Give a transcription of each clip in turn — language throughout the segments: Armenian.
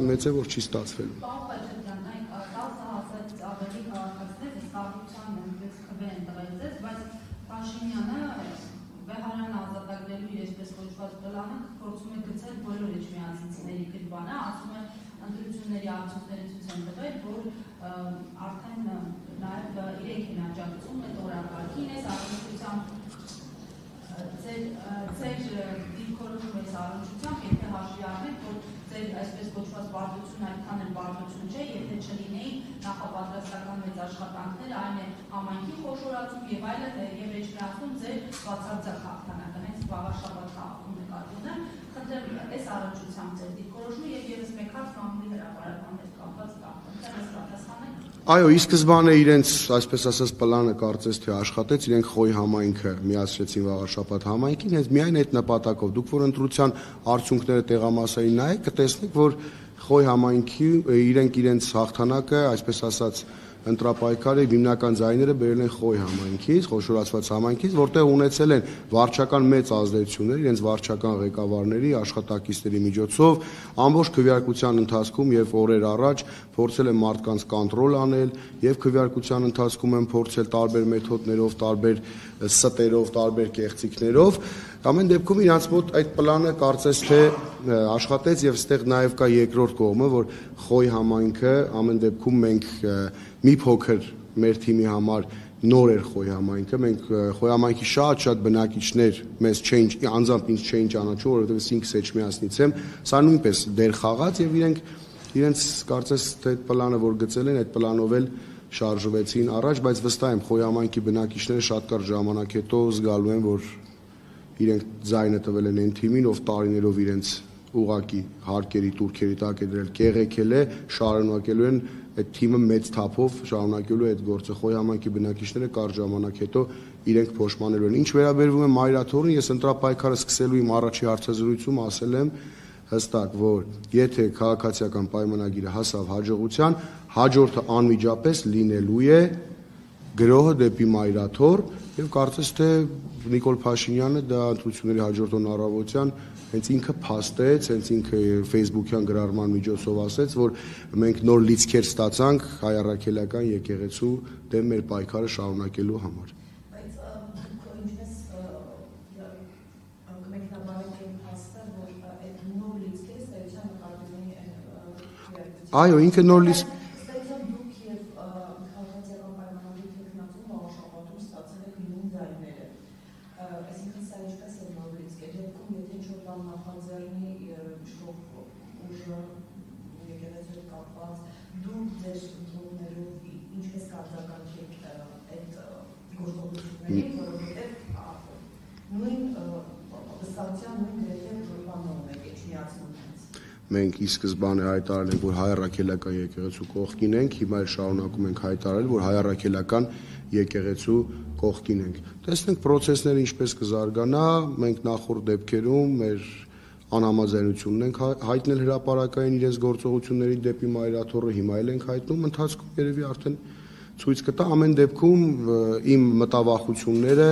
մեծ է, որ չի ստացվելու։ Փաշինյանը Բեհարյանը ազատագրելու իր այսպես կոչված պլանը փորձում է գցել բոլոր էջմիածնցիների գրպանը, ասում է ընտրությունների արդյունքները ցույց են տվել, որ արդեն նաև իրենք են աջակցում այդ օրակարգին, այս առնչությամբ ձեր դիրքորոշում այս առնչությամբ, եթե հաշվի առնեք, որ ձեր այսպես կոչված բարդությունը այդքան էլ բարդություն չէ, եթե չլինեին նախապատրաստական մեծ աշխատանքներ, այն է համայնքի խոշորացում եւ այլը եւ էջմիածնում ձեր բացարձակ հաղթանակը, հենց վաղաշաբաթ քաղաքում նկատվում է, խնդրեմ այս առնչությամբ ձեր դիրքորոշումը եւ եւս մեկ հատ մամուլի հրապարակման հետ կապված պատասխանեք։ Այո, ի սկզբանե իրենց, այսպես ասած, պլանը կարծես թե աշխատեց, իրենք Խոյ համայնքը միացրեցին վաղաշաբաթ համայնքին, հենց միայն այդ նպատակով։ Դուք որ ընտրության արդյունքները տեղամասային նայեք, կտեսնեք, որ Խոյ համայնքի իրենց հաղթանակը, այսպես ասած, ընտրապայքարի հիմնական ձայները բերել են Խոյ համայնքից, խոշորացված համայնքից, որտեղ ունեցել են վարչական մեծ ազդեցություններ, իրենց վարչական ղեկավարների, աշխատակիցների միջոցով, ամբողջ քվեարկության ընթացքում եւ օրեր առաջ փորձել են մարդկանց կոնտրոլ անել եւ քվեարկության ընթացքում են փորձել տարբեր մեթոդներով, տարբեր ստերով, տարբեր կեղծիքներով, ամեն դեպքում իրանց մոտ այդ պլանը կարծես թե աշխատեց եւ այստեղ նաեւ կա երկրորդ կողմը, որ Խոյ համայնքը ամեն դեպքում մենք մի փոքր մեր թիմի համար նոր էր Խոյ համայնքը, մենք Խոյ համայնքի շատ բնակիչներ մեզ չէին, անձամբ ինձ չէին ճանաչում, որովհետեւ ինքս էջմիածնից եմ, սա նույնպես դեր խաղաց եւ իրենց կարծես թե այդ պլանը որ գծել են, այդ պլանով էլ շարժվեցին առաջ, բայց վստահ եմ Խոյ համայնքի բնակիչները շատ կարճ ժամանակ հետո զգալու են, որ իրենք ձայնը տվել են այն թիմին, ով տարիներով իրենց ուղակի հարկերի, տուրքերի տակ է դրել, կեղեքել է, շարունակելու են այդ թիմը մեծ թափով շարունակելու այդ գործը։ Խոյ համայնքի բնակիչները կարճ ժամանակ հետո իրենք փոշմանելու են։ Ինչ վերաբերվում է մայրաթորին, ես ընտրապայքարը սկսելու իմ առաջի հարցազրույցում ասել եմ հստակ, որ եթե քաղաքացիական պայմանագիրը հասավ հաջողության, հաջորդը անմիջապես լինելու է գրոհը դեպի մայրաթոր եւ կարծես թե Նիկոլ Փաշինյանը դա ընտրությունների հաջորդող առավոտյան հենց ինքը փաստեց, հենց ինքը Facebook-յան գրառման միջոցով ասեց, որ մենք նոր լիցքեր ստացանք հայ առաքելական եկեղեցու դեմ մեր պայքարը շարունակելու համար։ Բայց ինչպես կմեկնաբանեք այն փաստը, որ այդ նոր լիցքերը ստեղծան նկատի Այո, ինքը նոր լիցք Մենք ի սկզբանե հայտարարել ենք, որ հայ առաքելական եկեղեցու կողքին ենք, հիմա էլ շարունակում ենք հայտարարել, որ հայ առաքելական եկեղեցու կողքին ենք։ Տեսնենք process-ները ինչպես կզարգանա, մենք նախորդ դեպքերում մեր անհամաձայնությունն ենք հայտնել հրապարակային իրենց գործողությունների դեպի մայրաթորը, հիմա էլ ենք հայտնում, ընթացքում երևի արդեն ցույց կտա, ամեն դեպքում իմ մտավախությունները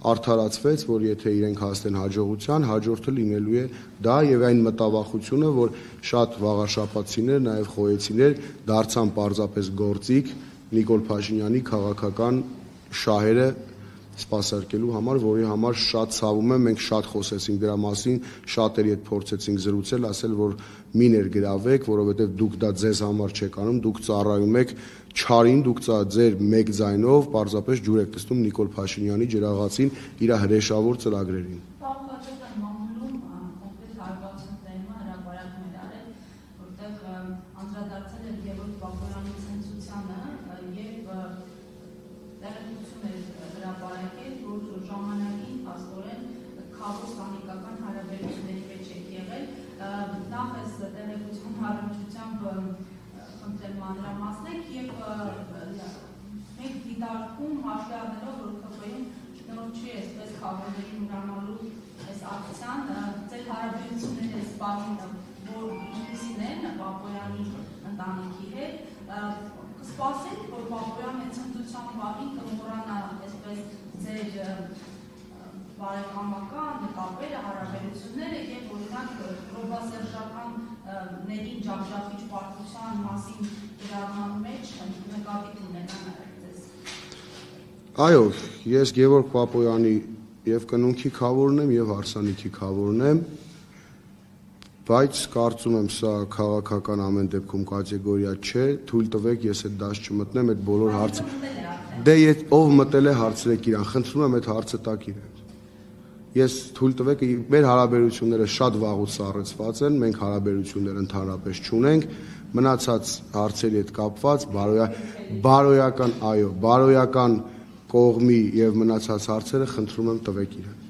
արդարացվեց, որ եթե իրենք հասնեն հաջողության, հաջորդը լինելու է դա եւ այն մտավախությունը, որ շատ վաղաշաբաթցիներ, նաեւ խոյեցիներ դարձան պարզապես գործիք Նիկոլ Փաշինյանի քաղաքական շահերը սպասարկելու համար, որի համար շատ ցավում եմ, մենք շատ խոսեցինք դրա մասին, շատերի հետ փորձեցինք զրուցել, ասել, որ մի ներգրավեք, որովհետեւ դուք դա ձեզ համար չեք անում, դուք ծառայում եք չարին, դուք ձեր մեկ ձայնով պարզապես ջուր եք տեսնում Նիկոլ Փաշինյանի ջրաղացին իր հրեշավոր ծրագրերին։ Մանրամասնեք եւ մենք դիտարկում հաշվի առնելով, որ ԿՊ-ում նոր չի այսպես խաղողներին ուրանալու այս ակցիան, ձեր հարաբերությունները սպառում, որ ինչպիսին են Պապոյանի ընտանիքի հետ, կսպասենք, որ Պապոյանը ցնծության բանին կմոռանա այսպես ձեր բարեկամական նկատերը, հարաբերությունները եւ օրինակ ռոբասերժական ներին ջախջախիչ պարտության մասին իրավանում մեջ նկատի ունենան ձեզ։ Այո, ես Գևորգ Պապոյանի եւ կնունքի քավորն եմ եւ հարսանիքի քավորն եմ, բայց կարծում եմ սա քաղաքական ամեն դեպքում կատեգորիա չէ, թույլ տվեք ես այդ դաշ չմտնեմ, այդ բոլոր հարցը դե ով մտել է հարցրեք իրան, խնդրում եմ այդ հարցը տակ իրեն։ Ես թույլ տվեք, մեր հարաբերությունները շատ վաղուց սառեցված են, մենք հարաբերություններ ընդհանրապես չունենք, մնացած հարցերի հետ կապված բարոյական կողմի եւ մնացած հարցերը խնդրում եմ տվեք իրեն։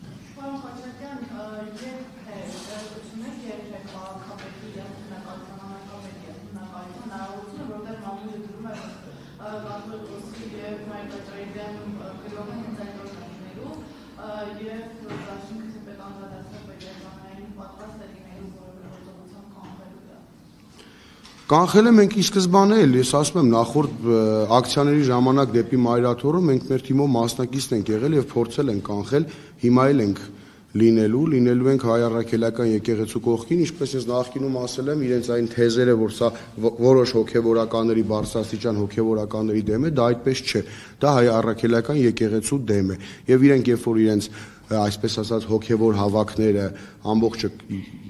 Կանխել եմ մենք ի սկզբանե էլ, ես ասում եմ նախորդ ակցիաների ժամանակ դեպի Մայրաթոռը մենք մեր թիմով մասնակից ենք եղել եւ փորձել ենք կանխել, հիմա էլ ենք լինելու ենք հայ առաքելական եկեղեցու կողքին, ինչպես ես նախկինում ասել եմ, իրենց այն թեզերը, որ սա որոշ հոգեվորականների բարձրաստիճան հոգեվորականների դեմ է, դա այդպես չէ, դա հայ առաքելական եկեղեցու դեմ է եւ իրենք երբ որ իրենց այսպես ասած հոգեվոր հավաքները ամբողջը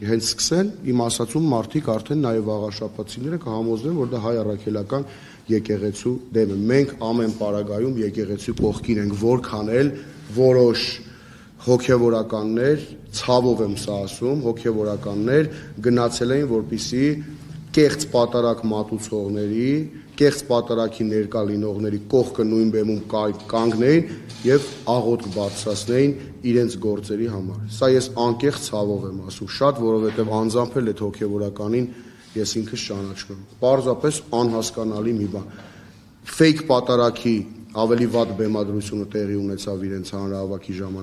հենց սկսեն, իմ ասածում մարդիկ արդեն նաև աղաշապացիները կհամոզվեն, որ դա հայ առաքելական եկեղեցու դեմ է։ Մենք ամեն պարագայում եկեղեցու կողքին ենք, որքան էլ որոշ հոգեվորականներ, ցավով եմ սա ասում, հոգեվորականներ գնացել էին, որպիսի կեղծ պատարակ մատուցողների, կեղծ պատարակի ներկա լինողների կողքը նույն բեմում կանգնեին եւ աղոթք բարձրացնեին իրենց գործերի համար։ Սա ես անկեղծ ցավով եմ ասում, շատ, որովհետեւ անձամբ էլ այդ հոգեվորականին ես ինքս ճանաչում եմ։ Պարզապես անհասկանալի մի բան։ Ֆեյք պատարակի ավելի վատ բեմադրությունը տեղի ունեցավ իրենց հանրահավաքի ժամանակ։